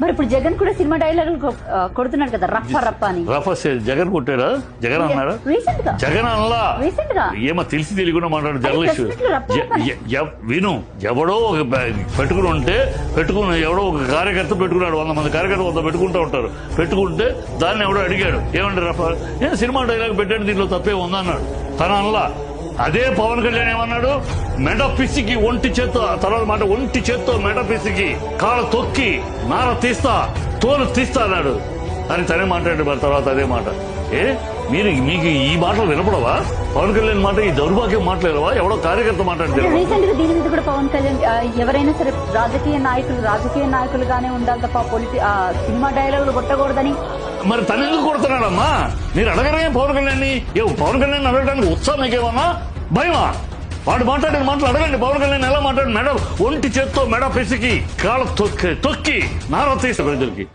మరి ఇప్పుడు జగన్ కూడా సినిమా డైలాగులు కొడుతున్నాడు కదా, రఫ రప్ప అని. జగన్ కొట్టాడా? జగన్ అన్నాడా? రీసెంట్ గా జగన్ అన్నలా రీసెంట్ గా ఏమో తెలిసి తెలియకుండా మాట్లాడు జర్నలిస్ట్. విను, ఎవడో ఒక పెట్టుకుని ఉంటే ఎవడో ఒక కార్యకర్త పెట్టుకున్నాడు, 100 మంది కార్యకర్త 100 పెట్టుకుంటూ ఉంటారు. పెట్టుకుంటే దాన్ని ఎవడో అడిగాడు, ఏమంటారు రఫ నేను సినిమా డైలాగ్ పెట్టాడు, దీంట్లో తప్పే ఉందన్నాడు. తన అన్నలా. అదే పవన్ కళ్యాణ్ ఏమన్నాడు, మెడ పిసికి ఒంటి చేత్తో, తర్వాత మాట ఒంటి చేత్తో మెడ పిసికి కాళ్ళ తొక్కి నార తీస్తా, తోలు తీస్తా అన్నాడు అని తనే మాట్లాడాడు. మరి తర్వాత అదే మాట. మీకు ఈ మాటలు వినపడవా? పవన్ కళ్యాణ్ మాట ఈ దౌర్భాగ్యం మాట్లాడవా? ఎవడో కార్యకర్త మాట్లాడితే రీసెంట్ గా దీని మీద కూడా పవన్ కళ్యాణ్ ఎవరైనా సరే రాజకీయ నాయకులుగానే ఉండాలి తప్ప సినిమా డైలాగులు కొట్టకూడదని. మరి తను ఎందుకు కొడుతున్నాడమ్మా? మీరు అడగరే పవన్ కళ్యాణ్ ని? పవన్ కళ్యాణ్ అడగడానికి ఉత్సాహం మీకేమన్నా భయమా? వాడు మాట్లాడిన మాటలు అడగండి. పవన్ కళ్యాణ్ ఎలా మాట్లాడి, మెడ ఒంటి చేత్తో మెడ పిసికి కాళ్ళ తొక్కి నార తీస్తా ప్రజలకి.